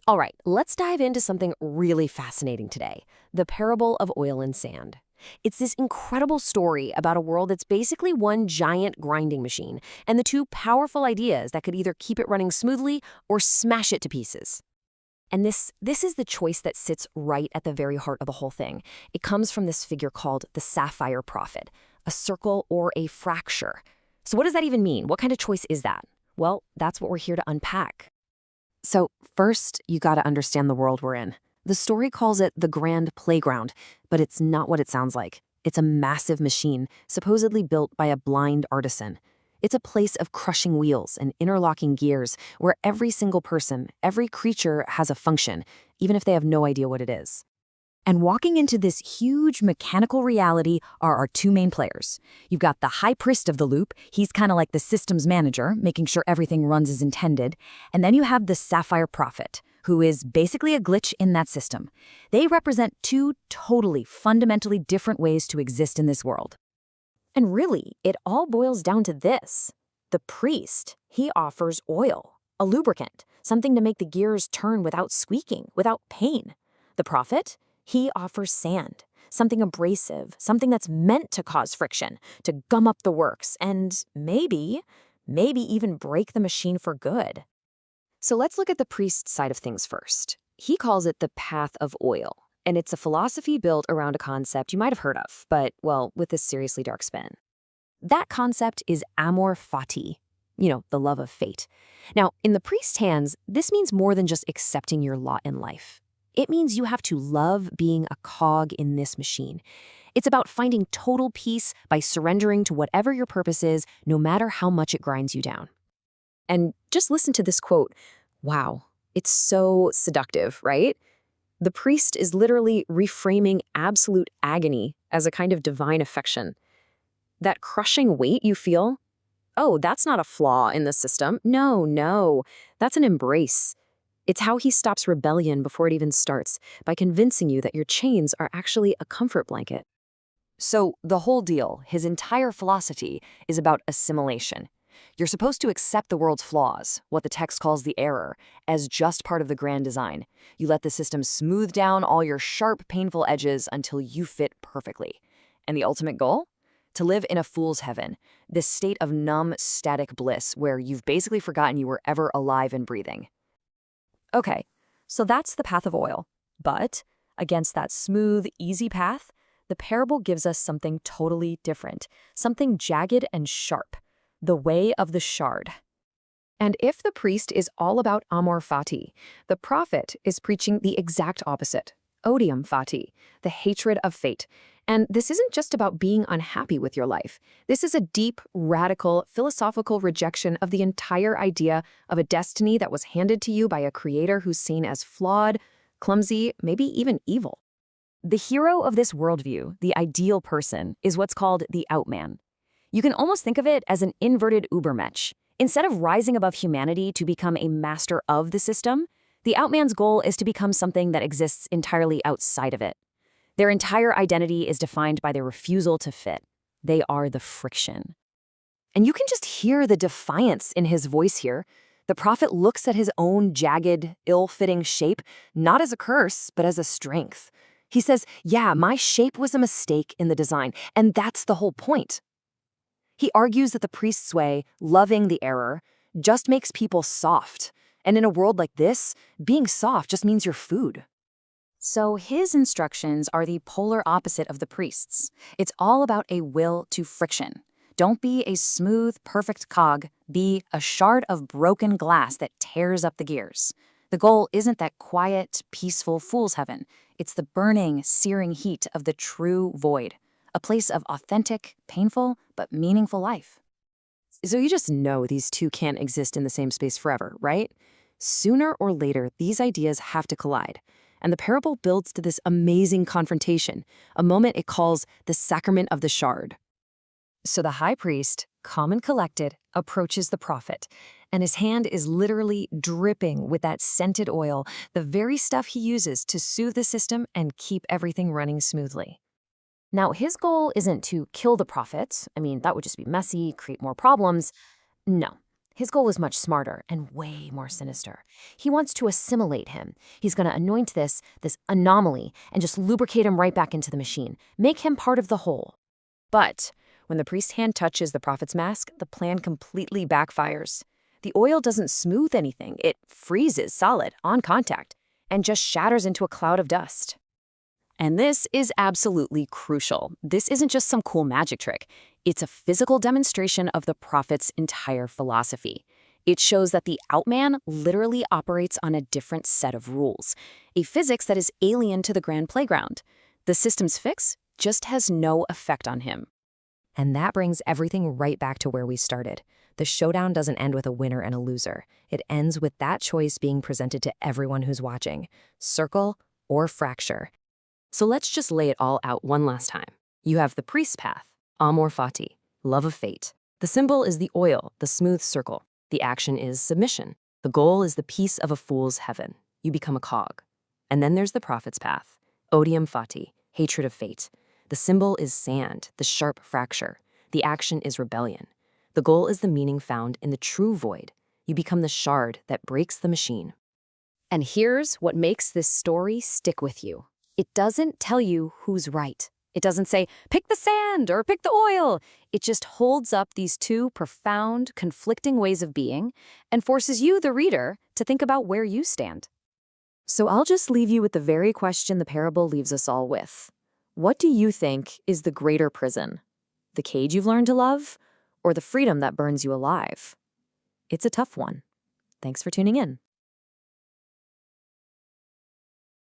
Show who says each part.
Speaker 1: All right, let's dive into something really fascinating today: the parable of oil and sand. It's this incredible story about a world that's basically one giant grinding machine, and the two powerful ideas that could either keep it running smoothly or smash it to pieces. And this is the choice that sits right at the very heart of the whole thing. It comes from this figure called the sapphire prophet, a circle or a fracture. So what does that even mean? What kind of choice is that? Well, that's what we're here to unpack. So, first, you gotta understand the world we're in. The story calls it the Grand Playground, but it's not what it sounds like. It's a massive machine, supposedly built by a blind artisan. It's a place of crushing wheels and interlocking gears where every single person, every creature has a function, even if they have no idea what it is. And walking into this huge mechanical reality are our two main players. You've got the high priest of the loop. He's kind of like the systems manager, making sure everything runs as intended. And then you have the sapphire prophet, who is basically a glitch in that system. They represent two totally, fundamentally different ways to exist in this world. And really, it all boils down to this. The priest, he offers oil, a lubricant, something to make the gears turn without squeaking, without pain. The prophet, he offers sand, something abrasive, something that's meant to cause friction, to gum up the works, and maybe even break the machine for good. So let's look at the priest's side of things first. He calls it the path of oil, and it's a philosophy built around a concept you might have heard of, but, well, with this seriously dark spin. That concept is amor fati, the love of fate. Now, in the priest's hands, this means more than just accepting your lot in life. It means you have to love being a cog in this machine. It's about finding total peace by surrendering to whatever your purpose is, no matter how much it grinds you down. And just listen to this quote. Wow, it's so seductive, right? The priest is literally reframing absolute agony as a kind of divine affection. That crushing weight you feel, oh, that's not a flaw in the system. No, that's an embrace. It's how he stops rebellion before it even starts, by convincing you that your chains are actually a comfort blanket. So the whole deal, his entire philosophy, is about assimilation. You're supposed to accept the world's flaws, what the text calls the error, as just part of the grand design. You let the system smooth down all your sharp, painful edges until you fit perfectly. And the ultimate goal? To live in a fool's heaven, this state of numb, static bliss where you've basically forgotten you were ever alive and breathing. Okay, so that's the path of oil. But against that smooth, easy path, the parable gives us something totally different, something jagged and sharp, the way of the shard. And if the priest is all about amor fati, the prophet is preaching the exact opposite, odium fati, the hatred of fate. And this isn't just about being unhappy with your life. This is a deep, radical, philosophical rejection of the entire idea of a destiny that was handed to you by a creator who's seen as flawed, clumsy, maybe even evil. The hero of this worldview, the ideal person, is what's called the outman. You can almost think of it as an inverted Ubermensch. Instead of rising above humanity to become a master of the system, the outman's goal is to become something that exists entirely outside of it. Their entire identity is defined by their refusal to fit. They are the friction. And you can just hear the defiance in his voice here. The prophet looks at his own jagged, ill-fitting shape, not as a curse, but as a strength. He says, yeah, my shape was a mistake in the design, and that's the whole point. He argues that the priest's way, loving the error, just makes people soft. And in a world like this, being soft just means you're food. So his instructions are the polar opposite of the priest's. It's all about a will to friction. Don't be a smooth, perfect cog. Be a shard of broken glass that tears up the gears. The goal isn't that quiet, peaceful fool's heaven. It's the burning, searing heat of the true void. A place of authentic, painful, but meaningful life. So you just know these two can't exist in the same space forever, right? Sooner or later, these ideas have to collide. And the parable builds to this amazing confrontation, a moment it calls the sacrament of the shard. So the high priest, calm and collected, approaches the prophet, and his hand is literally dripping with that scented oil, the very stuff he uses to soothe the system and keep everything running smoothly. Now, his goal isn't to kill the prophet. I mean, that would just be messy, create more problems. No. His goal is much smarter and way more sinister. He wants to assimilate him. He's going to anoint this anomaly and just lubricate him right back into the machine, make him part of the whole. But when the priest's hand touches the prophet's mask, the plan completely backfires. The oil doesn't smooth anything. It freezes solid on contact and just shatters into a cloud of dust. And this is absolutely crucial. This isn't just some cool magic trick. It's a physical demonstration of the prophet's entire philosophy. It shows that the Outman literally operates on a different set of rules, a physics that is alien to the Grand Playground. The system's fix just has no effect on him. And that brings everything right back to where we started. The showdown doesn't end with a winner and a loser. It ends with that choice being presented to everyone who's watching: circle or fracture. So let's just lay it all out one last time. You have the priest's path, Amor Fati, love of fate. The symbol is the oil, the smooth circle. The action is submission. The goal is the peace of a fool's heaven. You become a cog. And then there's the prophet's path, Odium Fati, hatred of fate. The symbol is sand, the sharp fracture. The action is rebellion. The goal is the meaning found in the true void. You become the shard that breaks the machine. And here's what makes this story stick with you. It doesn't tell you who's right. It doesn't say, pick the sand or pick the oil. It just holds up these two profound, conflicting ways of being and forces you, the reader, to think about where you stand. So I'll just leave you with the very question the parable leaves us all with. What do you think is the greater prison? The cage you've learned to love, or the freedom that burns you alive? It's a tough one. Thanks for tuning in.